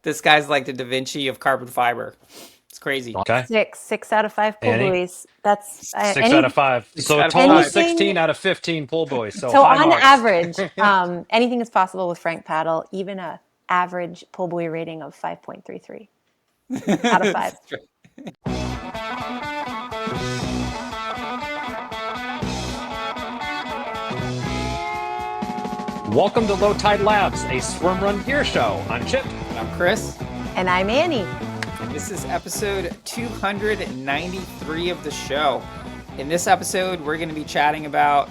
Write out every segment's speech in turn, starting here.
This guy's like the Da Vinci of carbon fiber. It's crazy. Okay. Six out of five pull Annie? buoys. That's Six out of five. Six So a out of total of five. anything. 16 out of 15 pull buoys. So So high on marks. average, anything is possible with Frank Paddle. Even a average pull buoy rating of 5.33 out of five. Welcome to Low Tide Labz, a Swimrun gear show. I'm Chip. I'm Chris. And I'm Annie. This is episode 293 of the show. In this episode, we're going to be chatting about,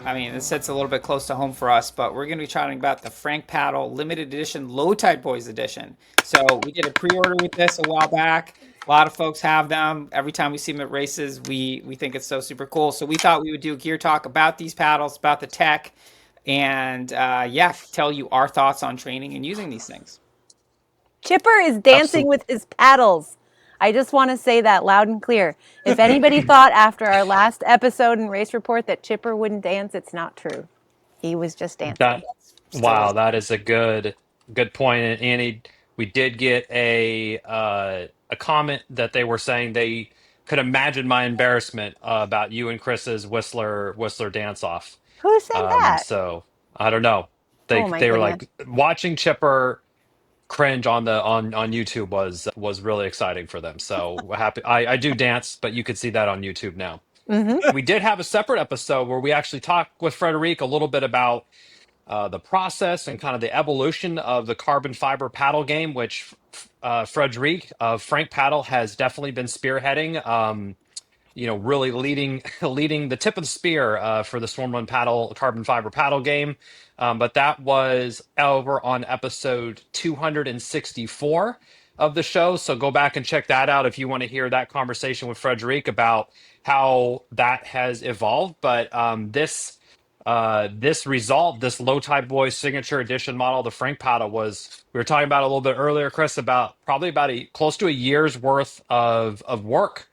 this sits a little bit close to home for us, but we're going to be chatting about the Frank Paddle limited edition Low Tide Boyz edition. So we did a pre-order with this a while back. A lot of folks have them. Every time we see them at races, we think it's so super cool. So we thought we would do a gear talk about these paddles, about the tech, and tell you our thoughts on training and using these things. Chipper is dancing with his paddles. I just want to say that loud and clear. If anybody thought after our last episode and race report that Chipper wouldn't dance, it's not true. He was just dancing. Wow, that is a good point. And Annie, we did get a comment that they were saying they could imagine my embarrassment about you and Chris's Whistler dance off. Who said that? So I don't know. Oh my They were goodness. like watching Chipper cringe on YouTube was really exciting for them. So we're happy. I do dance, but you could see that on YouTube now. Mm-hmm. We did have a separate episode where we actually talked with Frederic a little bit about the process and kind of the evolution of the carbon fiber paddle game, which Frederic of Frank Paddle has definitely been spearheading. Really leading the tip of the spear for the Swimrun paddle carbon fiber paddle game. But that was over on episode 264 of the show. So go back and check that out if you want to hear that conversation with Frederic about how that has evolved. But this result, this Low Tide Boyz signature edition model, the Frank paddle, was, we were talking about a little bit earlier, Chris, about probably about close to a year's worth of work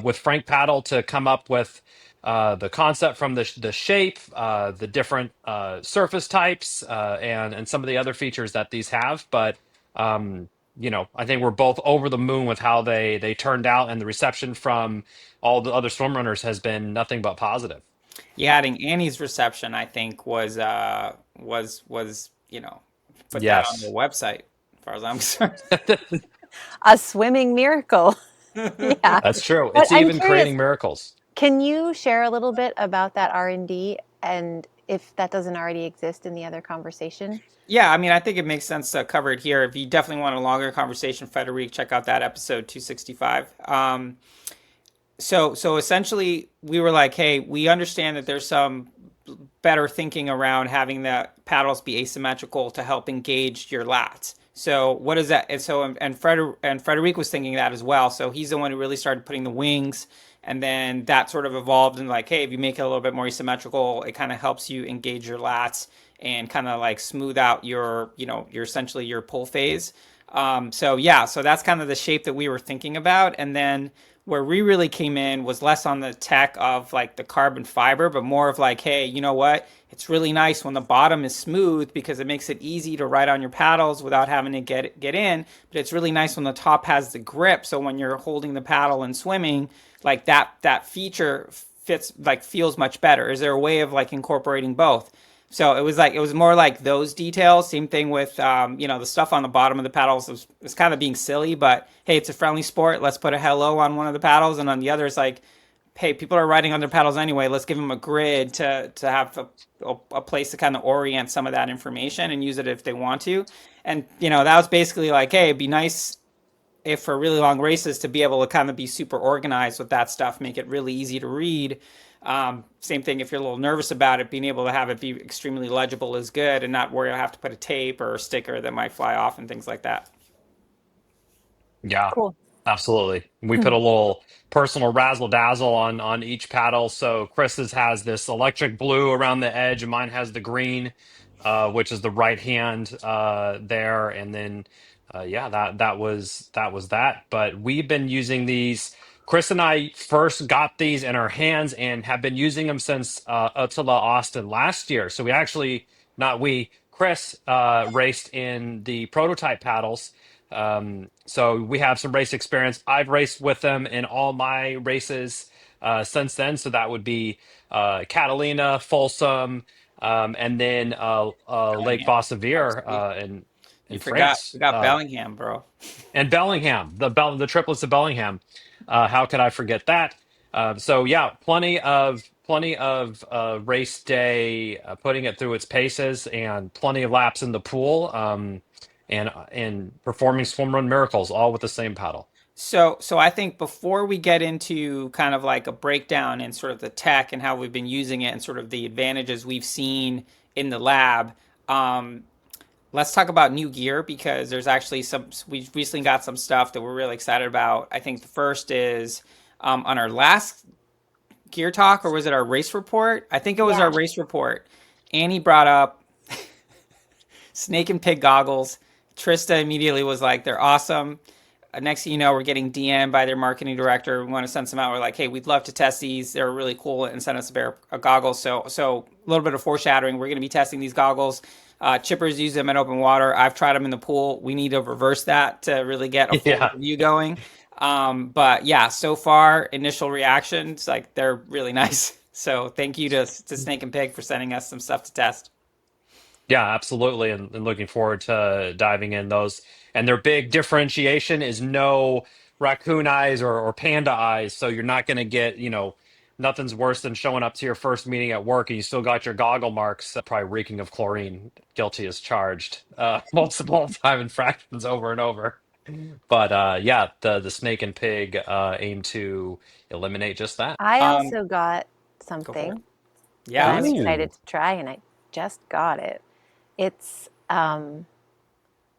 with Frank Paddle to come up with the concept from the shape, the different surface types, and some of the other features that these have. But I think we're both over the moon with how they turned out, and the reception from all the other swim runners has been nothing but positive. Yeah, adding Annie's reception, I think, was put that on the Yes, website, as far as I'm concerned. A swimming miracle. Yeah. that's true. But It's I'm even curious, creating miracles. can you share a little bit about that R&D and if that doesn't already exist in the other conversation? Yeah, I think it makes sense to cover it here. If you definitely want a longer conversation, Frederic, check out that episode 265. So essentially, we were like, hey, we understand that there's some better thinking around having the paddles be asymmetrical to help engage your lats. So what is that? And Frederic was thinking that as well. So he's the one who really started putting the wings, and then that sort of evolved and like, hey, if you make it a little bit more asymmetrical, it kind of helps you engage your lats and kind of like smooth out your essentially your pull phase. So that's kind of the shape that we were thinking about, and then where we really came in was less on the tech of like the carbon fiber, but more of like, hey, you know what? It's really nice when the bottom is smooth because it makes it easy to ride on your paddles without having to get in. But it's really nice when the top has the grip. So when you're holding the paddle and swimming, like that feature feels much better. Is there a way of like incorporating both? So it was more like those details. Same thing with the stuff on the bottom of the paddles was kind of being silly, but hey, it's a friendly sport. Let's put a hello on one of the paddles, and on the other, it's like, hey, people are riding on their paddles anyway. Let's give them a grid to have a place to kind of orient some of that information and use it if they want to. And that was basically like, hey, it'd be nice if for really long races to be able to kind of be super organized with that stuff, make it really easy to read. Same thing if you're a little nervous about it, being able to have it be extremely legible is good and not worry I have to put a tape or a sticker that might fly off and things like that. Yeah, Cool. absolutely. We put a little personal razzle dazzle on each paddle. So Chris's has this electric blue around the edge, and mine has the green, which is the right hand there. And then that was that. But we've been using these. Chris and I first got these in our hands and have been using them since Attila Austin last year. So we actually, not we, Chris raced in the prototype paddles. So we have some race experience. I've raced with them in all my races since then. So that would be Catalina, Folsom, and then Lake Bellingham, Vassavir obviously. You in forgot. France. Forgot Bellingham, bro. And Bellingham, the triplets of Bellingham. How could I forget that? So yeah, plenty of race day, putting it through its paces, and plenty of laps in the pool, and performing swim run miracles, all with the same paddle. So I think before we get into kind of like a breakdown in sort of the tech and how we've been using it and sort of the advantages we've seen in the lab, um, let's talk about new gear because there's actually some. We recently got some stuff that we're really excited about. I think the first is on our last gear talk, or was it our race report? I think it was our Yeah. race report. Annie brought up snake and pig goggles. Trista immediately was like, "They're awesome." Next thing you know, we're getting DM by their marketing director. We want to send some out. We're like, "Hey, we'd love to test these. They're really cool," and send us a pair of goggles. So a little bit of foreshadowing. We're going to be testing these goggles. Chippers use them in open water. I've tried them in the pool. We need to reverse that to really get a full Yeah. review going. But yeah, so far initial reactions like they're really nice. So thank you to Snake and Pig for sending us some stuff to test. Yeah, absolutely. And looking forward to diving in those. And their big differentiation is no raccoon eyes or panda eyes. So you're not going to get, nothing's worse than showing up to your first meeting at work and you still got your goggle marks, probably reeking of chlorine, guilty as charged, multiple time infractions over and over. But yeah, the snake and pig aim to eliminate just that. I Um, also got Go for it. something that Yeah, I'm let's hear it. excited Ooh. to try, and I just got it. It's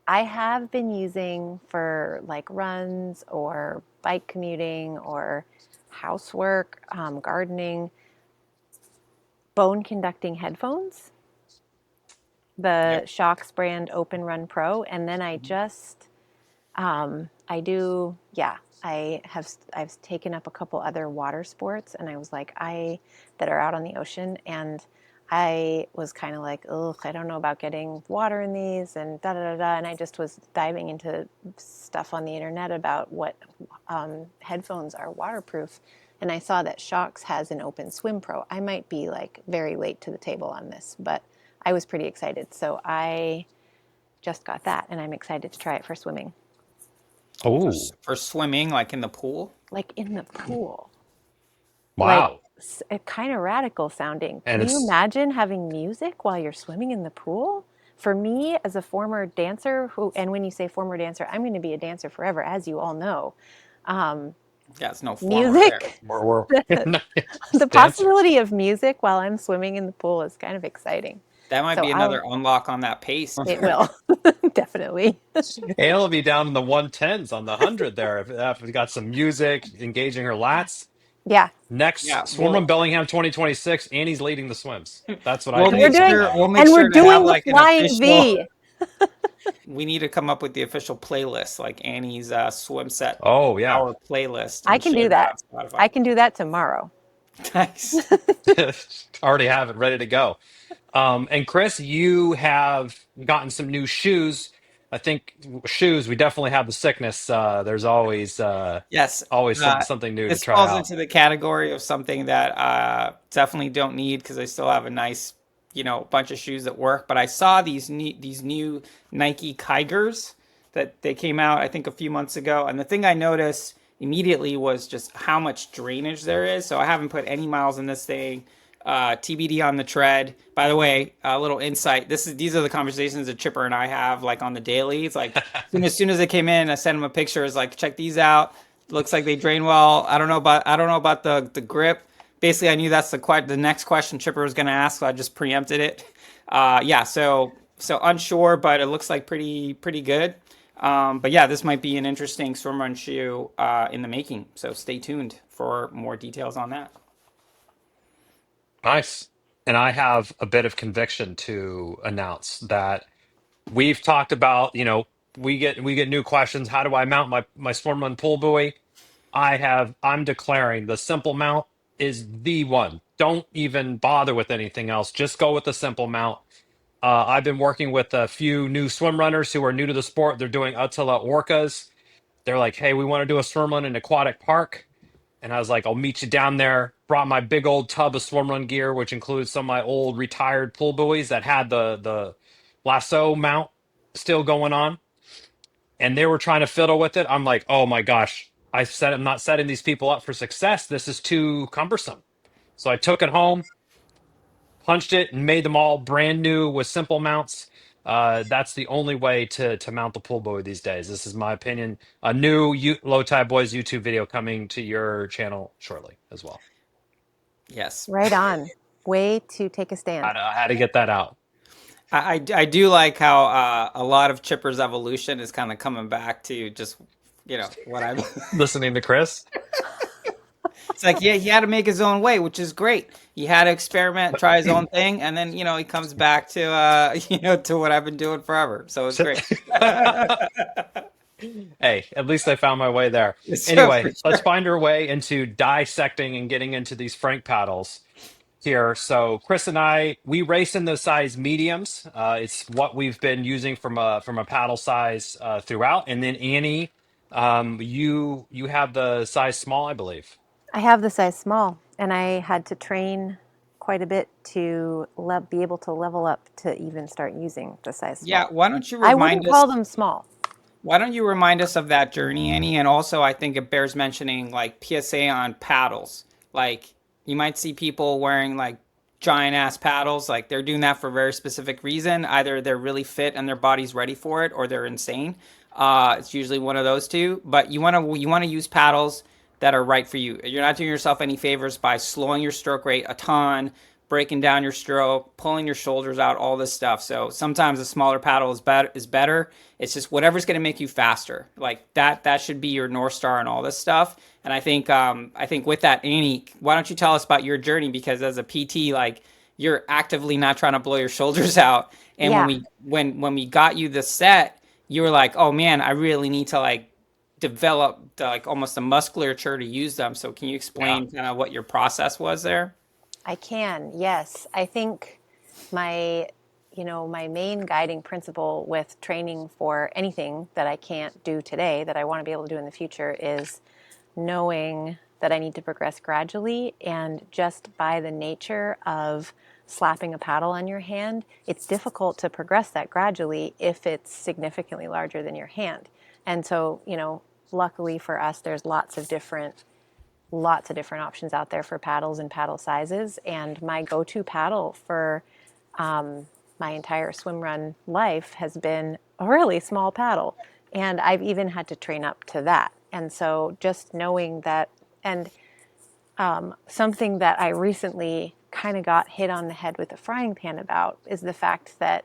I have been using for like runs or bike commuting or housework, gardening, bone conducting headphones, the Yep. Shokz brand Open Run Pro, and then I do, yeah. I've taken up a couple other water sports, and I was like, that are out on the ocean, and I was kind of like, oh, I don't know about getting water in these, and da da da da. And I just was diving into stuff on the internet about what headphones are waterproof, and I saw that Shokz has an Open Swim Pro. I might be like very late to the table on this, but I was pretty excited, so I just got that, and I'm excited to try it for swimming. For Oh, for swimming, like in the pool. Like in the pool. Like wow. kind of radical sounding. And Can you it's, imagine having music while you're swimming in the pool? For me, as a former dancer, and when you say former dancer, I'm going to be a dancer forever, as you all know. Um, Yeah, it's no former there. Music, we're the dancers. possibility of music while I'm swimming in the pool is kind of exciting. That might So be another unlock on that pace. it will, definitely. Ale will be down in the 110s on the 100 there if we got some music engaging her lats. Yeah. Next, Yeah, Swimrun Bellingham 2026. Annie's leading the swims. That's what I we'll And can we're make confirm doing, sure now. we'll make and we're sure to have doing the like an flying official. V. We need to come up with the official playlist, like Annie's swim set Oh, yeah. hour playlist, I and can share do that that. on Spotify. I can do that tomorrow. Nice. Already have it ready to go. And Chris, you have gotten some new shoes. I think shoes, we definitely have the sickness. There's Yes, always uh, something new to this try falls out. into the category of something that definitely don't need because I still have a nice, bunch of shoes that work. But I saw these new Nike Kigers that they came out I think a few months ago, and the thing I noticed immediately was just how much drainage there is. So I haven't put any miles in this thing. TBD on the tread. By the way, a little insight. These are the conversations that Chipper and I have like on the daily. It's like as soon as they came in, I sent him a picture. It's like check these out. Looks like they drain well. I don't know about the grip. Basically, I knew that's the next question Chipper was going to ask, so I just preempted it. Yeah, so unsure, but it looks like pretty good. But yeah, this might be an interesting swim run shoe in the making. So stay tuned for more details on that. Nice. And I have a bit of conviction to announce that we've talked about, we get new questions. How do I mount my swim run pool buoy? I'm declaring the simple mount is the one. Don't even bother with anything else. Just go with the simple mount. I've been working with a few new swim runners who are new to the sport. They're doing Attila Orcas. They're like, hey, we want to do a swim run in Aquatic Park. And I was like, I'll meet you down there. Brought my big old tub of swim run gear, which includes some of my old retired pool buoys that had the lasso mount still going on. And they were trying to fiddle with it. I'm like, oh my gosh, I said I'm not setting these people up for success. This is too cumbersome. So I took it home, punched it, and made them all brand new with simple mounts. That's the only way to mount the pool buoy these days. This is my opinion. A new Low Tide Boyz YouTube video coming to your channel shortly as well. Yes. Right on. Way to take a stand. I had to get that out. I do like how a lot of Chipper's evolution is kind of coming back to just, what I'm. Listening to Chris. It's like, yeah, he had to make his own way, which is great. He had to experiment, try his own thing, and then, he comes back to, to what I've been doing forever. So it's great. Hey, at least I found my way there. So, Anyway, for let's sure. find our way into dissecting and getting into these Frank paddles here. So Chris and I, we race in the size mediums. It's what we've been using from a paddle size throughout. And then Annie, you have the size small, I believe. I have the size small, and I had to train quite a bit to be able to level up to even start using the size small. Yeah, why don't you I remind wouldn't us? call them small. Why don't you remind us of that journey, Annie? And also, I think it bears mentioning like PSA on paddles. Like you might see people wearing like giant ass paddles. Like they're doing that for a very specific reason. Either they're really fit and their body's ready for it, or they're insane. It's usually one of those two. But you want to use paddles that are right for you. You're not doing yourself any favors by slowing your stroke rate a ton, breaking down your stroke, pulling your shoulders out, all this stuff. So sometimes a smaller paddle is better. It's just whatever's going to make you faster. Like that should be your North Star and all this stuff. And I think with that, Annie, why don't you tell us about your journey? Because as a PT, like you're actively not trying to blow your shoulders out. And Yeah. when we got you the set, you were like, oh man, I really need to like develop like almost the musculature to use them. So can you explain kind of what your process was there? I can, yes. I think my, my main guiding principle with training for anything that I can't do today that I want to be able to do in the future is knowing that I need to progress gradually. And just by the nature of slapping a paddle on your hand, it's difficult to progress that gradually if it's significantly larger than your hand. And so, luckily for us, there's lots of different options out there for paddles and paddle sizes. And my go-to paddle for my entire swim run life has been a really small paddle. And I've even had to train up to that. And so just knowing that, and something that I recently kind of got hit on the head with a frying pan about is the fact that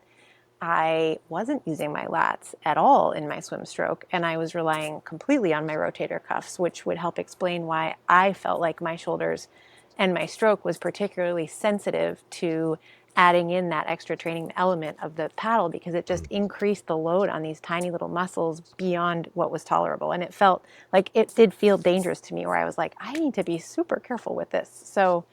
I wasn't using my lats at all in my swim stroke, and I was relying completely on my rotator cuffs, which would help explain why I felt like my shoulders and my stroke was particularly sensitive to adding in that extra training element of the paddle, because it just increased the load on these tiny little muscles beyond what was tolerable. And it felt like it did feel dangerous to me, where I was like, I need to be super careful with this. So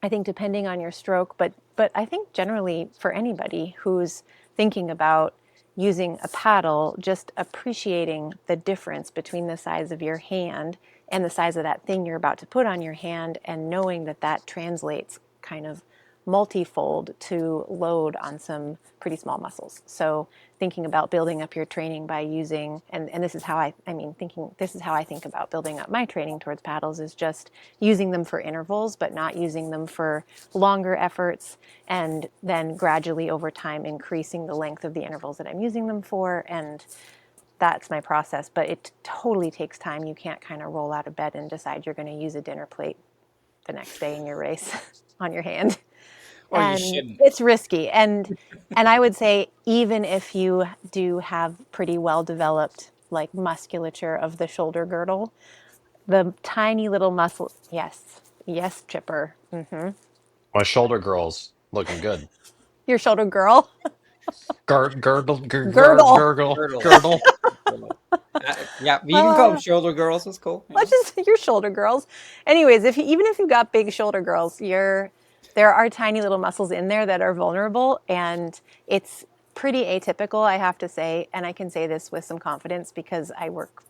I think depending on your stroke, but I think generally for anybody who's thinking about using a paddle, just appreciating the difference between the size of your hand and the size of that thing you're about to put on your hand, and knowing that that translates kind of multifold to load on some pretty small muscles. So thinking about building up your training by using, and this is how this is how I think about building up my training towards paddles, is just using them for intervals, but not using them for longer efforts, and then gradually over time increasing the length of the intervals that I'm using them for. And that's my process, but it totally takes time. You can't kind of roll out of bed and decide you're going to use a dinner plate the next day in your race on your hand. Or And you shouldn't. it's risky. And I would say, even if you do have pretty well developed like musculature of the shoulder girdle, the tiny little muscle, yes, Chipper. My shoulder girl's looking good. Your shoulder girl. Girdle. Girdle. Girdle. Yeah, you can call them shoulder girls. That's cool. Let's just say your shoulder girls. Anyways, even if you've got big shoulder girls, you're there are tiny little muscles in there that are vulnerable, and it's pretty atypical, I have to say. And I can say this with some confidence because I work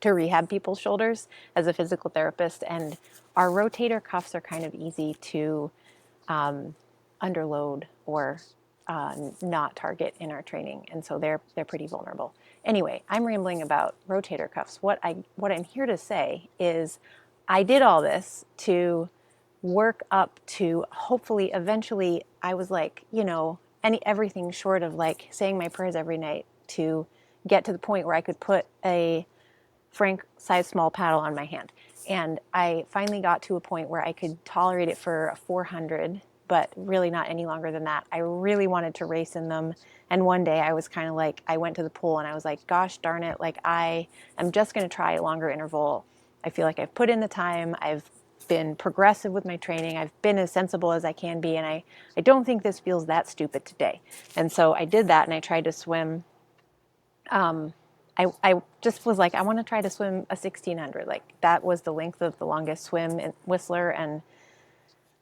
to rehab people's shoulders as a physical therapist, and our rotator cuffs are kind of easy to underload or not target in our training, and so they're pretty vulnerable. Anyway, I'm rambling about rotator cuffs. What I'm here to say is, I did all this to work up to hopefully eventually I was like, everything short of like saying my prayers every night to get to the point where I could put a Frank size small paddle on my hand. And I finally got to a point where I could tolerate it for a 400, but really not any longer than that. I really wanted to race in them. And one day I was kind of like, I went to the pool and I was like, gosh darn it, like I am just going to try a longer interval. I feel like I've put in the time. I've been progressive with my training. I've been as sensible as I can be. And I don't think this feels that stupid today. And so I did that and I tried to swim. I just was like, I want to try to swim a 1600. Like that was the length of the longest swim in Whistler. And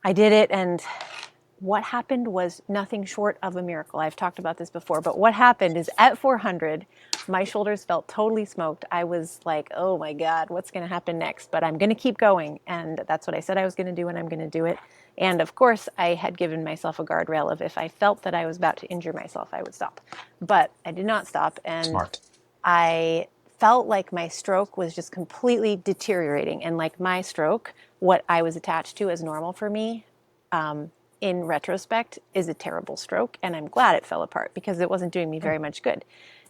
I did it. And what happened was nothing short of a miracle. I've talked about this before, but what happened is at 400, my shoulders felt totally smoked. I was like, oh my God, what's going to happen next? But I'm going to keep going. And that's what I said I was going to do, and I'm going to do it. And of course, I had given myself a guardrail of if I felt that I was about to injure myself, I would stop. But I did not stop. And Smart. I felt like my stroke was just completely deteriorating. And like my stroke, what I was attached to as normal for me, in retrospect, is a terrible stroke. And I'm glad it fell apart because it wasn't doing me very much good.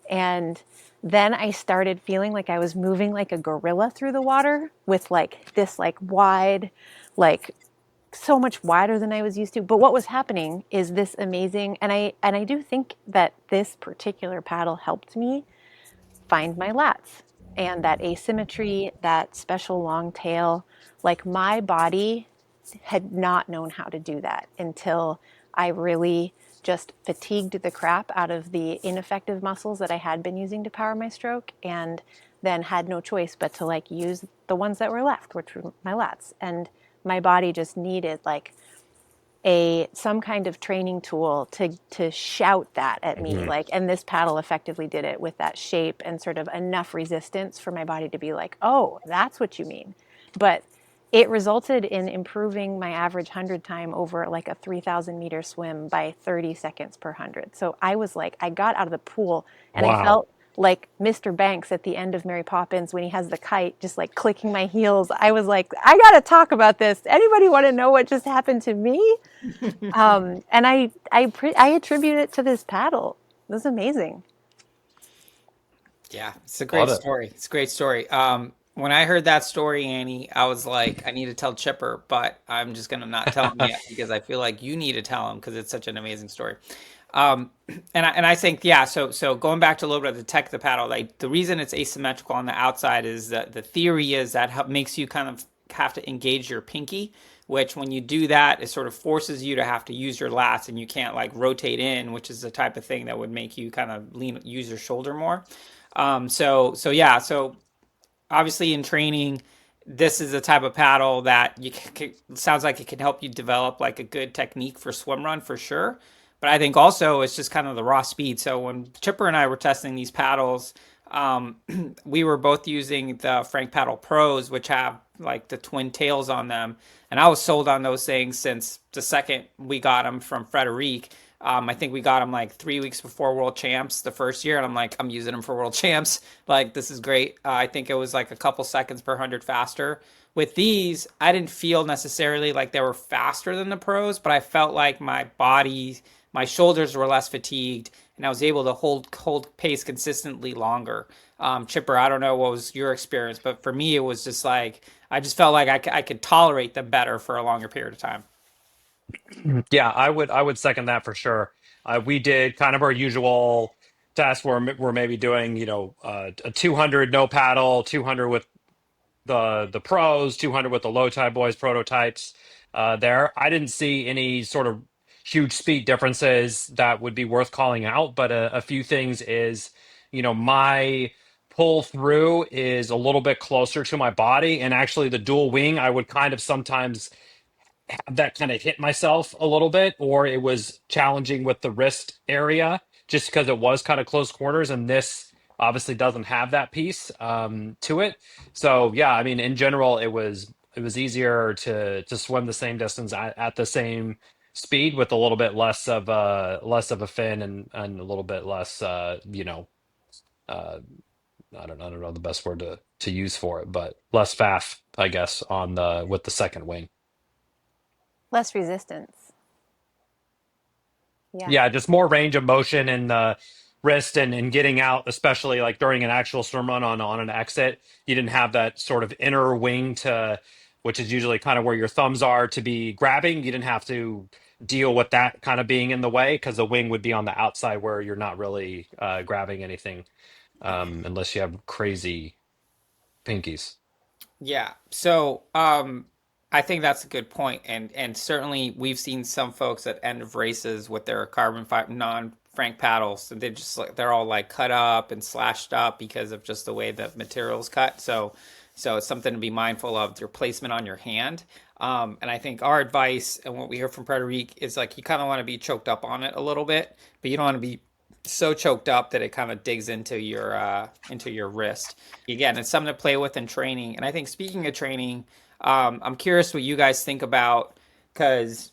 And then I started feeling like I was moving like a gorilla through the water with like this like wide, like so much wider than I was used to. But what was happening is this amazing, and I do think that this particular paddle helped me find my lats and that asymmetry, that special long tail. Like my body had not known how to do that until I really just fatigued the crap out of the ineffective muscles that I had been using to power my stroke, and then had no choice but to like use the ones that were left, which were my lats. And my body just needed like some kind of training tool to shout that at me, like, and this paddle effectively did it with that shape and sort of enough resistance for my body to be like, oh, that's what you mean. But it resulted in improving my average 100 time over like a 3,000 meter swim by 30 seconds per 100. So I was like, I got out of the pool and I Wow. felt like Mr. Banks at the end of Mary Poppins when he has the kite just like clicking my heels. I was like, I got to talk about this. Anybody want to know what just happened to me? And I attribute it to this paddle. It was amazing. Yeah, it's a great Love it. story. It's a great story. When I heard that story, Annie, I was like, I need to tell Chipper, but I'm just gonna not tell him yet because I feel like you need to tell him because it's such an amazing story. Um, and I think, yeah, so going back to a little bit of the tech of the paddle, like the reason it's asymmetrical on the outside is that the theory is that makes you kind of have to engage your pinky, which when you do that, it sort of forces you to have to use your lats, and you can't like rotate in, which is the type of thing that would make you kind of use your shoulder more. So yeah, so obviously in training, this is the type of paddle that sounds like it can help you develop like a good technique for swim run for sure. But I think also it's just kind of the raw speed. So when Chipper and I were testing these paddles, um, we were both using the Frank Paddle Pros, which have like the twin tails on them. And I was sold on those things since the second we got them from Frederic. I think we got them like 3 weeks before World Champs the first year, and I'm like, I'm using them for World Champs. Like, this is great. I think it was like a couple seconds per 100 faster. With these, I didn't feel necessarily like they were faster than the pros, but I felt like my body, my shoulders were less fatigued, and I was able to hold pace consistently longer. Chipper, I don't know what was your experience, but for me, it was just like I just felt like I could tolerate them better for a longer period of time. Yeah, I would second that for sure. We did kind of our usual test where we're maybe doing, a 200 no paddle, 200 with the pros, 200 with the Low Tide Boyz prototypes. There, I didn't see any sort of huge speed differences that would be worth calling out, but a few things is, my pull through is a little bit closer to my body, and actually the dual wing, I would kind of sometimes have that kind of hit myself a little bit, or it was challenging with the wrist area just because it was kind of close quarters, and this obviously doesn't have that piece to it. So yeah, I mean, in general, it was easier to swim the same distance at the same speed with a little bit less of a fin and a little bit less uh, I don't know the best word to use for it, but less faff, I guess, on the with the second wing. Less resistance. Yeah. Yeah, just more range of motion in the wrist and getting out, especially like during an actual swim run on an exit. You didn't have that sort of inner wing to, which is usually kind of where your thumbs are to be grabbing. You didn't have to deal with that kind of being in the way because the wing would be on the outside where you're not really grabbing anything unless you have crazy pinkies. Yeah. So, I think that's a good point, and certainly we've seen some folks at end of races with their carbon fiber non-Frank paddles, and they're all like cut up and slashed up because of just the way the material's cut. So it's something to be mindful of your placement on your hand. And I think our advice and what we hear from Frederic is like you kind of want to be choked up on it a little bit, but you don't want to be so choked up that it kind of digs into your wrist. Again, it's something to play with in training. And I think speaking of training, I'm curious what you guys think about because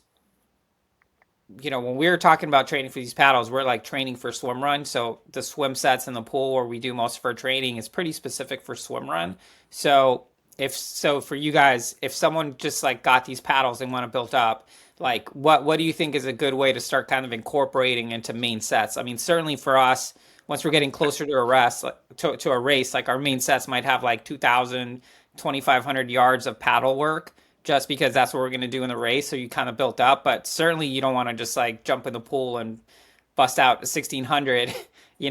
when we were talking about training for these paddles, we're like training for swim run. So the swim sets in the pool where we do most of our training is pretty specific for swim run. So if so for you guys, if someone just like got these paddles and want to build up, like what do you think is a good way to start kind of incorporating into main sets? I mean, certainly for us, once we're getting closer to a rest, to a race, like our main sets might have like 2,000, 2,500 yards of paddle work just because that's what we're going to do in the race. So you kind of built up, but certainly you don't want to just like jump in the pool and bust out a 1,600,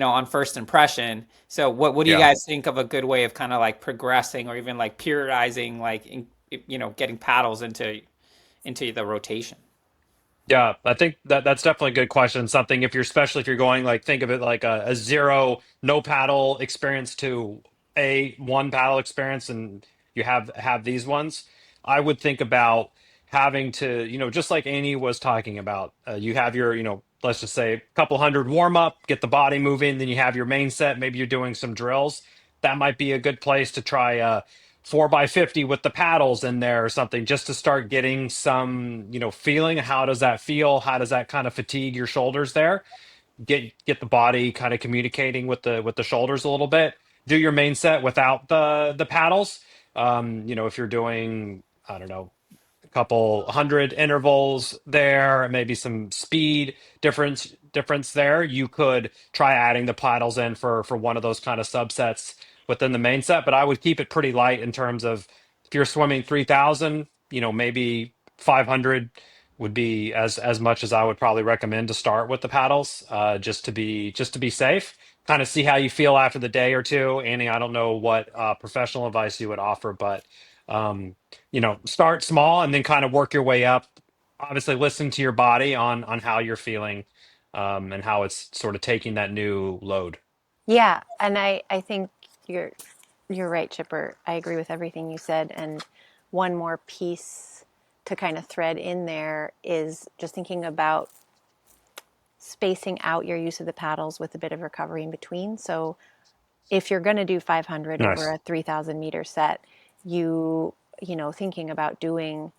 on first impression. So what do you Yeah. guys think of a good way of kind of like progressing or even like periodizing, like, getting paddles into the rotation? Yeah, I think that's definitely a good question. Something if you're, especially if you're going like think of it like a zero no paddle experience to a one paddle experience, and you have these ones. I would think about having to, just like Annie was talking about, you have your, let's just say a couple hundred warm up, get the body moving, then you have your main set. Maybe you're doing some drills. That might be a good place to try 4x50 with the paddles in there or something just to start getting some feeling. How does that feel? How does that kind of fatigue your shoulders there? Get the body kind of communicating with the shoulders a little bit. Do your main set without the paddles. If you're doing, I don't know, a couple hundred intervals there, maybe some speed difference there. You could try adding the paddles in for one of those kind of subsets within the main set, but I would keep it pretty light in terms of if you're swimming 3,000, maybe 500 would be as much as I would probably recommend to start with the paddles, just to be safe. Kind of see how you feel after the day or two. Annie, I don't know what professional advice you would offer, but um, start small and then kind of work your way up. Obviously, listen to your body on how you're feeling, and how it's sort of taking that new load. Yeah, and I think you're you're right, Chipper. I agree with everything you said. And one more piece to kind of thread in there is just thinking about spacing out your use of the paddles with a bit of recovery in between. So if you're going to do 500 over Nice. a 3,000 meter set, thinking about doing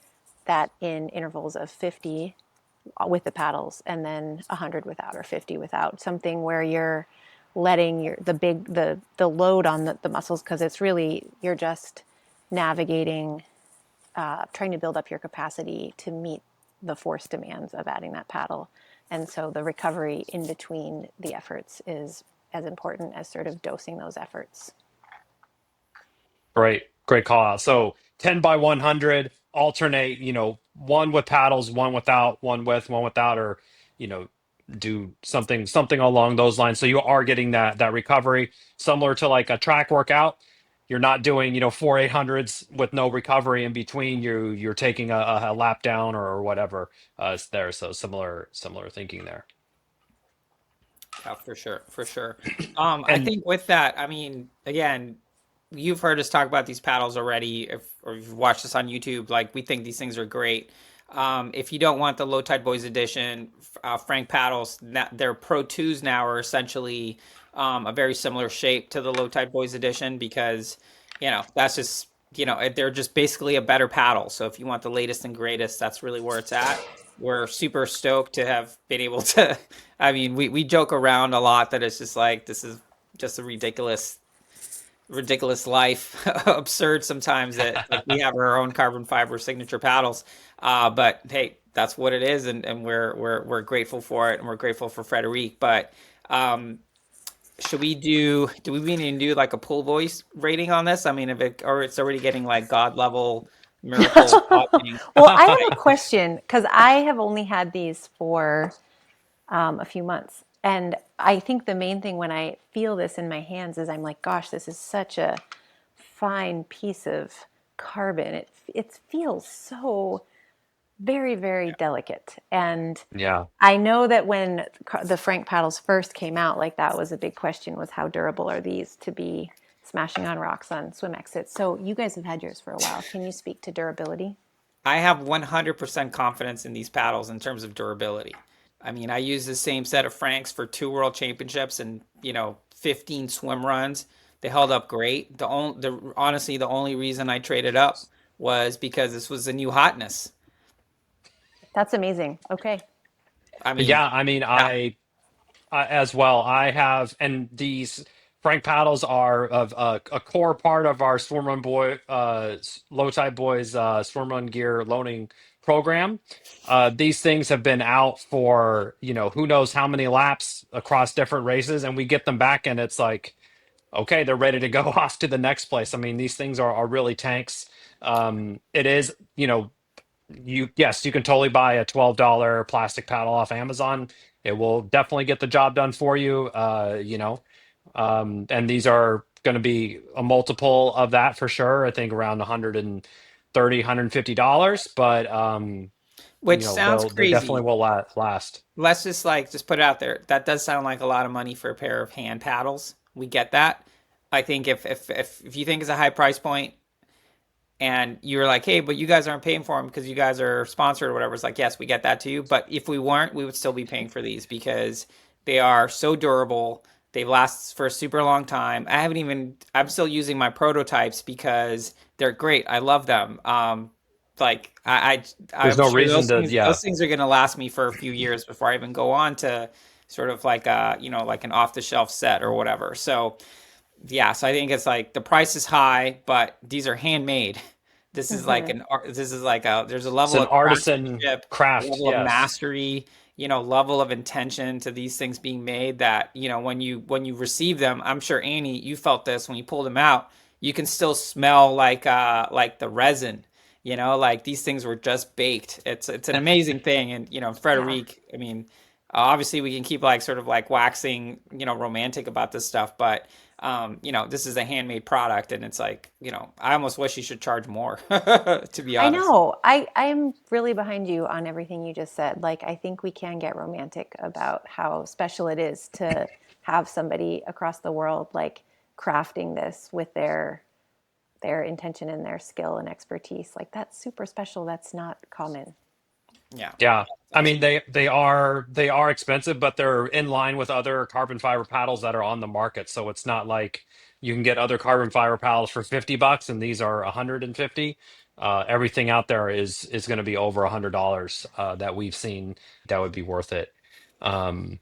that in intervals of 50 with the paddles and then 100 without or 50 without, something where you're letting the load on the muscles, because it's really you're just navigating, trying to build up your capacity to meet the force demands of adding that paddle. And so the recovery in between the efforts is as important as sort of dosing those efforts. Great call out. So 10 by 100, alternate, one with paddles, one without, one without, or, you know, do something along those lines. So you are getting that recovery, similar to like a track workout. You're not doing, 4 800s with no recovery in between. You're taking a lap down or whatever is there. So similar thinking there. Yeah, for sure, for sure. I And think with that, I mean, again, you've heard us talk about these paddles already, if or you've watched us on YouTube. Like we think these things are great. If you don't want the Low Tide Boyz edition, Frank paddles, their Pro 2s now are essentially a very similar shape to the Low Tide Boyz edition because, that's just, they're just basically a better paddle. So if you want the latest and greatest, that's really where it's at. We're super stoked to have been able to. I mean, we joke around a lot that it's just like, this is just a ridiculous life, absurd sometimes that like we have our own carbon fiber signature paddles. But hey, that's what it is, and we're grateful for it, and we're grateful for Frederic. But should we do we need to do like a pull voice rating on this? I mean, if it or it's already getting like God level miracle. Well, I have a question because I have only had these for a few months. And I think the main thing when I feel this in my hands is I'm like, gosh, this is such a fine piece of carbon. It feels so very, very delicate. And Yeah. I know that when the Frank paddles first came out, like that was a big question was how durable are these to be smashing on rocks on swim exits. So you guys have had yours for a while. Can you speak to durability? I have 100% confidence in these paddles in terms of durability. I mean, I use the same set of Franks for 2 world championships and, 15 swim runs. They held up great. Honestly, the only reason I traded up was because this was the new hotness. That's amazing. Okay. I mean, Yeah, I mean, yeah, as well. I have, and these Frank paddles are of a core part of our Swimrun Boy, Low Tide Boys Swimrun gear loaning program. These things have been out for who knows how many laps across different races, and we get them back, and it's like, okay, they're ready to go off to the next place. I mean, these things are really tanks. It is, yes, you can totally buy a $12 plastic paddle off Amazon. It will definitely get the job done for you. And these are going to be a multiple of that for sure. I think around 130, $150, but which sounds they definitely crazy. will last. Let's just put it out there. That does sound like a lot of money for a pair of hand paddles. We get that. I think if you think it's a high price point, and you're like, hey, but you guys aren't paying for them because you guys are sponsored or whatever. It's like, yes, we get that too. But if we weren't, we would still be paying for these because they are so durable. They last for a super long time. I'm still using my prototypes because they're great. I love them. Like There's I'm no sure reason to, yeah. those things are going to last me for a few years before I even go on to sort of like like an off the shelf set or whatever. So yeah, so I think it's like the price is high, but these are handmade. Hmm. This is like a there's a It's level an of artisan craftsmanship, craft. level of Yes. mastery, level of intention to these things being made that, when you receive them, I'm sure Annie, you felt this when you pulled them out, you can still smell like the resin, like these things were just baked. It's an amazing thing. And, Yeah. Frederic, I mean, obviously we can keep like sort of like waxing, romantic about this stuff, but this is a handmade product and it's like, I almost wish you should charge more, to be I honest. know. I'm really behind you on everything you just said. Like, I think we can get romantic about how special it is to have somebody across the world like crafting this with their intention and their skill and expertise. Like that's super special. That's not common. Yeah, Yeah. I mean, absolutely. they are expensive, but they're in line with other carbon fiber paddles that are on the market. So it's not like you can get other carbon fiber paddles for $50 and these are 150. Everything out there is going to be over $100 that we've seen that would be worth it. Um,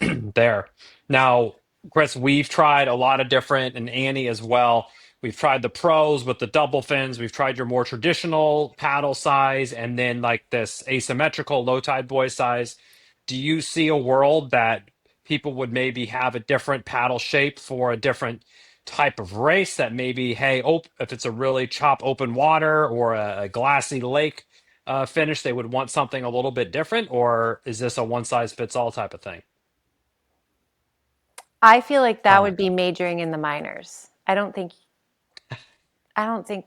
there. Now, Chris, we've tried a lot of different, and Annie as well. We've tried the pros with the double fins. We've tried your more traditional paddle size, and then like this asymmetrical low tide boy size. Do you see a world that people would maybe have a different paddle shape for a different type of race? That maybe, hey, if it's a really chop open water or a glassy lake finish, they would want something a little bit different, or is this a one size fits all type of thing? I feel like that Um, would be majoring in the minors. I don't think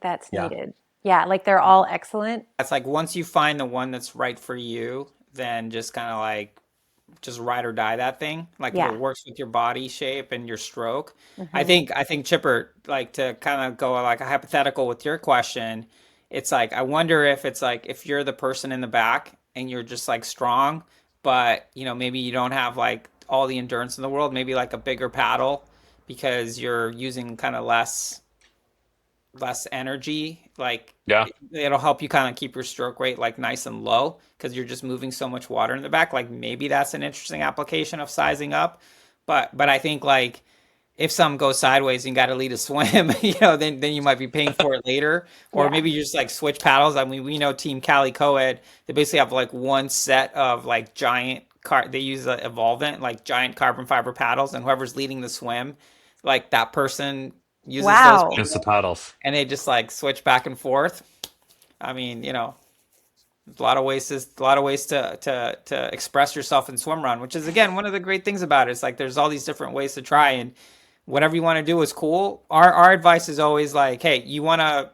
that's yeah. needed. Yeah, like they're all excellent. It's like once you find the one that's right for you, then just kind of like just ride or die that thing. Like if it Yeah. works with your body shape and your stroke. I Hmm. think I think Chipper, like to kind of go like a hypothetical with your question, it's like I wonder if it's like if you're the person in the back and you're just like strong, but maybe you don't have like all the endurance in the world, maybe like a bigger paddle because you're using kind of less energy. Like Yeah. it'll help you kind of keep your stroke rate like nice and low because you're just moving so much water in the back. Like maybe that's an interesting application of sizing up. But I think like if something goes sideways and you got to lead a swim, then you might be paying for it later. Or Yeah. maybe you just like switch paddles. I mean, we know Team Cali Coed, they basically have like one set of like they use a Evolvent, like giant carbon fiber paddles, and whoever's leading the swim, like that person uses those Wow. Just the paddles paddles. and they just like switch back and forth. I mean, a lot of ways to express yourself in swim run, which is again one of the great things about it. It's like there's all these different ways to try, and whatever you want to do is cool. Our advice is always like, hey, you wanna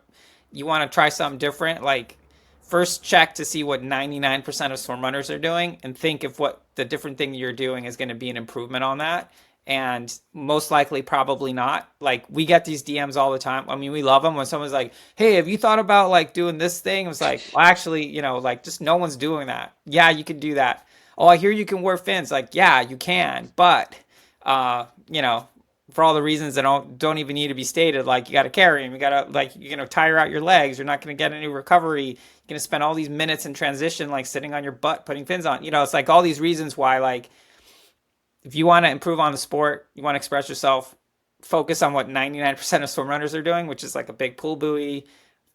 try something different, like first check to see what 99% of swim runners are doing and think if what the different thing you're doing is going to be an improvement on that. And most likely probably not. Like we get these DMs all the time. I mean, we love them when someone's like, hey, have you thought about like doing this thing? It's like, well, actually, like just no one's doing that. Yeah, you can do that. Oh, I hear you can wear fins. Like, yeah, you can, but uh, you know, for all the reasons that don't even need to be stated, like you got to carry them, you got to like tire out your legs. You're not going to get any recovery. You're going to spend all these minutes in transition, like sitting on your butt, putting fins on. It's like all these reasons why, like, if you want to improve on the sport, you want to express yourself, focus on what 99% of swim runners are doing, which is like a big pool buoy,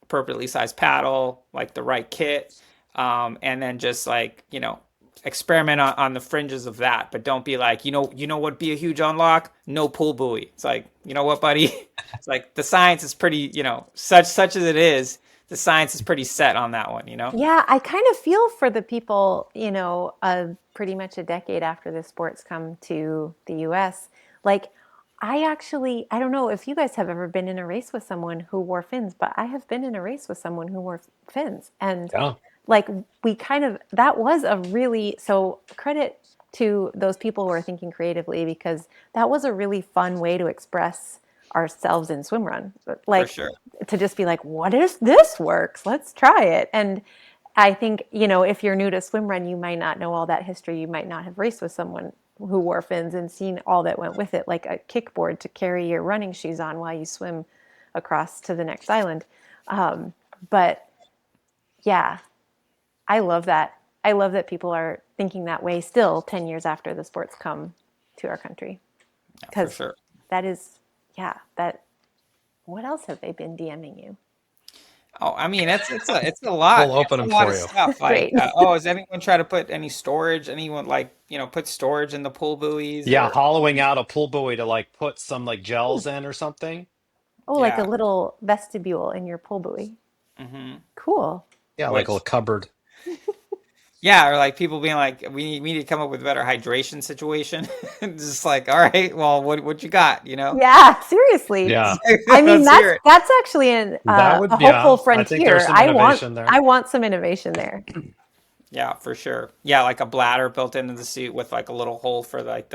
appropriately sized paddle, like the right kit, and then just like experiment on the fringes of that. But don't be like what be a huge unlock? No pool buoy. It's like what, buddy? It's like the science is pretty such as it is. The science is pretty set on that one. Yeah, I kind of feel for the people, pretty much a decade after the sports come to the US. Like, I don't know if you guys have ever been in a race with someone who wore fins, but I have been in a race with someone who wore fins. And Yeah. like, that was a really, so credit to those people who are thinking creatively because that was a really fun way to express ourselves in swim run. For Like, sure. to just be like, what if this works? Let's try it. And I think, if you're new to swim run, you might not know all that history. You might not have raced with someone who wore fins and seen all that went with it, like a kickboard to carry your running shoes on while you swim across to the next island. But yeah, I love that. I love that people are thinking that way still 10 years after the sports come to our country. Yeah, for Because sure. that is, yeah, what else have they been DMing you? Oh, I mean, it's a lot. We'll It's open a them lot for of you. stuff. Like, Great. does anyone try to put any storage? Anyone like, put storage in the pool buoys Yeah, or hollowing out a pool buoy to like put some like gels in or something. Oh, like a yeah. little vestibule in your pool buoy. hmm Cool. Yeah, like a Which, little cupboard. yeah, or like people being like, we need to come up with a better hydration situation. It's just like, all right, well, what you got, Yeah, seriously. Yeah, I mean, Let's hear it. that's actually that a would, hopeful yeah. I think there's frontier. some I want innovation there. I want some innovation there. Yeah, for sure. Yeah, like a bladder built into the suit with like a little hole for like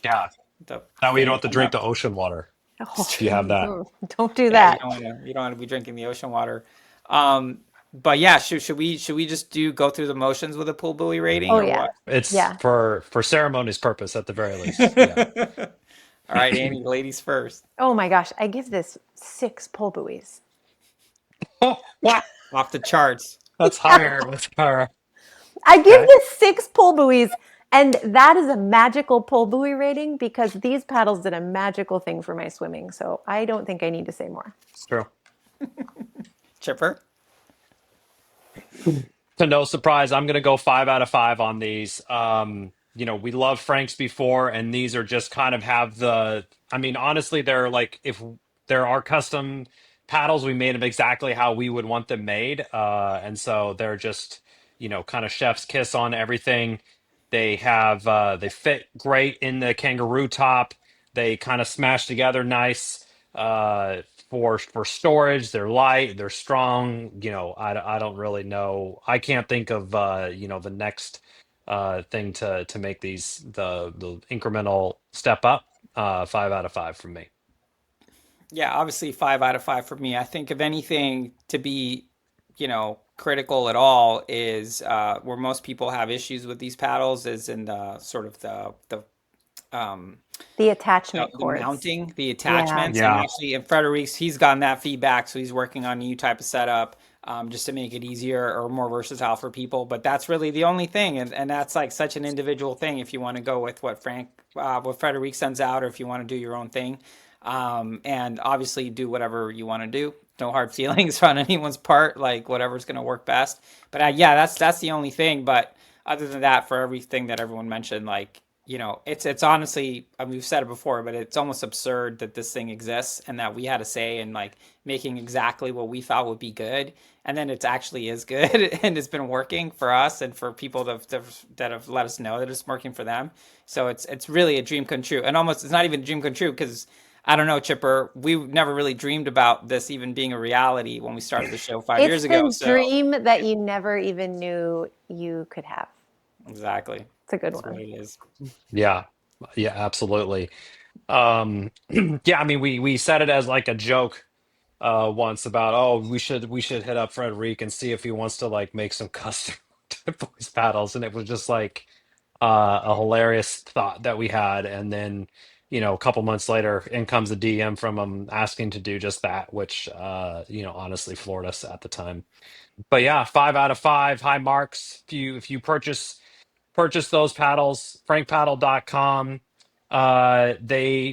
Yeah, the that way you thing don't to have to come drink up. the ocean water Oh, if you have that. don't do Yeah, you that. don't want to be drinking the ocean water. But yeah, should we just go through the motions with a pool buoy rating Oh or yeah. what? It's Yeah. for ceremony's purpose at the very least. Yeah. All right, Annie, ladies first. Oh my gosh, I give this 6 pull buoys. Oh, what? Off the charts. That's higher. That's higher. I give Okay. this 6 pull buoys, and that is a magical pull buoy rating because these paddles did a magical thing for my swimming. So I don't think I need to say more. It's true. Chipper. To no surprise, I'm going to go 5 out of 5 on these. We love Franks before, and these are just kind of have the. I mean, honestly, they're like if there are custom paddles, we made them exactly how we would want them made, and so they're just kind of chef's kiss on everything. They fit great in the kangaroo top. They kind of smash together nice. Uh, for storage. They're light, they're strong. I don't really know. I can't think of the next thing to make these the incremental step up. 5 out of 5 from me. Yeah, obviously 5 out of 5 for me. I think if anything to be, critical at all is where most people have issues with these paddles is in the sort of the um, The attachment the cords. mounting, the Yeah. attachments, and Yeah. actually, in Frederic's, he's gotten that feedback, so he's working on a new type of setup just to make it easier or more versatile for people. But that's really the only thing, and that's like such an individual thing. If you want to go with what Frederic sends out, or if you want to do your own thing, and obviously do whatever you want to do. No hard feelings on anyone's part, like whatever's going to work best. But yeah, that's the only thing. But other than that, for everything that everyone mentioned, like it's honestly, I mean, we've said it before, but it's almost absurd that this thing exists and that we had a say in like making exactly what we thought would be good, and then it actually is good and it's been working for us and for people that have let us know that it's working for them. So it's really a dream come true, and almost it's not even a dream come true because I don't know, Chipper, we never really dreamed about this even being a reality when we started the show 5 years It's ago. the So dream that you never even knew you could have. exactly, It's a good that's what one. it is. Yeah. Yeah, absolutely. Yeah, I mean, we said it as like a joke once about, oh, we should hit up Frederic and see if he wants to like make some custom voice paddles, and it was just like a hilarious thought that we had. And then, a couple months later, in comes a DM from him asking to do just that, which honestly floored us at the time. But yeah, 5 out of 5, high marks. If you purchase those paddles, frankpaddle.com.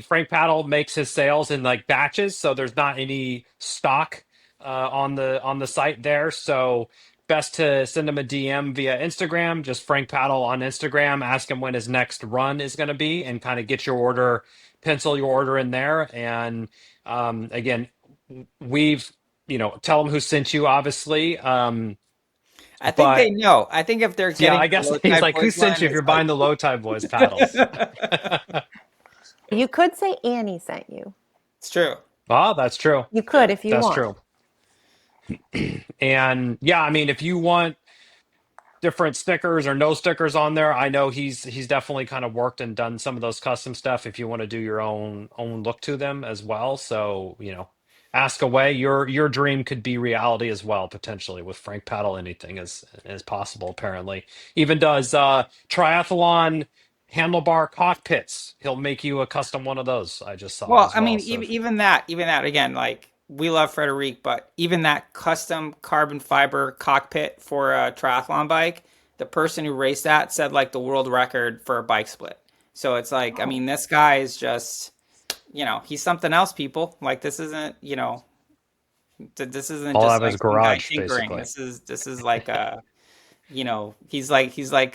Frank Paddle makes his sales in like batches, so there's not any stock on the site there. So best to send him a DM via Instagram, just Frank Paddle on Instagram, ask him when his next run is going to be, and kind of get your order, pencil your order in there. And again, we've tell them who sent you, obviously. I think they But know. I think if they're yeah, getting I the guess Low he's Tide like, who Boyz sent one, you if you're it's like buying the Low Tide Boys paddles? You could say Annie sent you. it's true. Oh, that's true. You could if you That's want. true. And yeah, I mean, if you want different stickers or no stickers on there, I know he's definitely kind of worked and done some of those custom stuff if you want to do your own look to them as well. So, ask away. Your dream could be reality as well, potentially, with Frank Paddle. Anything is possible, apparently. Even does triathlon handlebar cockpits. He'll make you a custom one of those, I just saw Well, as I well. mean, So even that again, like we love Frederic, but even that custom carbon fiber cockpit for a triathlon bike, the person who raced that said like the world record for a bike split. So it's like, I mean, this guy is just, he's something else, people. Like this isn't all just out of like his some guy garage, tinkering. basically. This is like a, he's like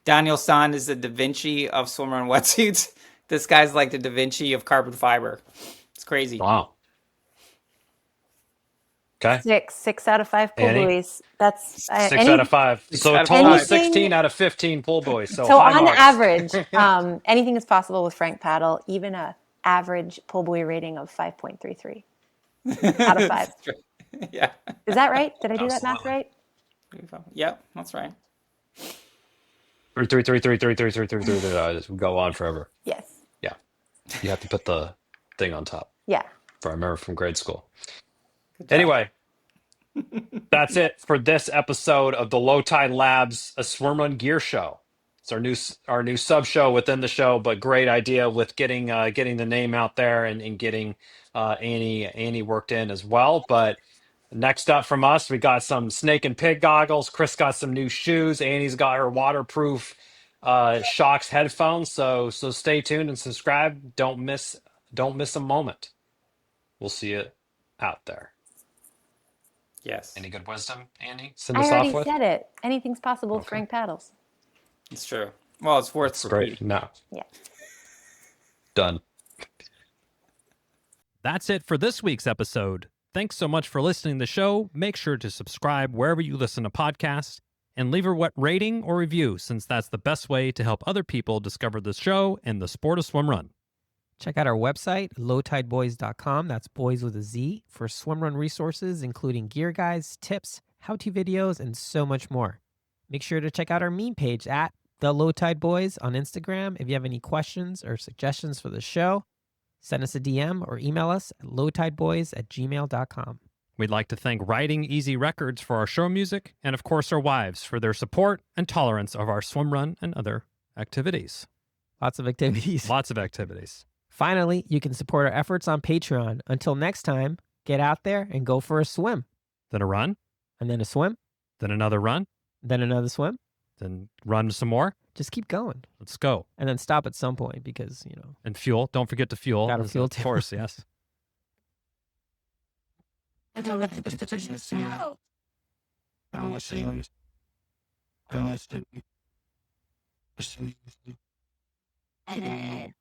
Daniel San is the Da Vinci of swimrun wetsuits. This guy's like the Da Vinci of carbon fiber. It's crazy. Wow. Okay. 6 out of 5 pull Annie? buoys. That's Six out any of five. Six So a out of total of five. 16 anything. out of 15 pull boys. So So high on marks. average, anything is possible with Frank Paddle. Even a average pull buoy rating of 5.33 out of 5. Yeah. Is that right? Did I do that math Absolutely. right? Yep, that's right. Three. Just go on forever. Yes. Yeah. You have to put the thing on top. Yeah. I remember from grade school. Good job. Anyway, that's it for this episode of the Low Tide Labz, a Swimrun gear show. It's our new sub show within the show, but great idea with getting the name out there and getting Annie worked in as well. But next up from us, we got some snake and pig goggles. Chris got some new shoes. Annie's got her waterproof Shokz headphones. So stay tuned and subscribe. Don't miss a moment. We'll see you out there. Yes, Any good wisdom, Andy? Send I us off already with? said it. Anything's possible with Okay. Frank Paddles. it's true. Well, it's worth That's repeating. great. No. Yeah. Done. That's it for this week's episode. Thanks so much for listening to the show. Make sure to subscribe wherever you listen to podcasts and leave a rating or review, since that's the best way to help other people discover the show and the sport of swimrun. Check out our website, lowtideboys.com. That's boys with a Z, for swimrun resources, including gear guides, tips, how-to videos, and so much more. Make sure to check out our meme page at the Low Tide Boyz on Instagram if you have any questions or suggestions for the show. Send us a DM or email us at lowtideboys@gmail.com. We'd like to thank Writing Easy Records for our show music, and of course our wives for their support and tolerance of our swim run and other activities. Lots of activities. Lots of activities. Finally, you can support our efforts on Patreon. Until next time, get out there and go for a swim. Then a run, And then a swim, then another run, then another swim. then run some more. Just keep going. Let's go. And then stop at some point because, And fuel. Don't forget to fuel. Gotta fuel Of too. course, yes. And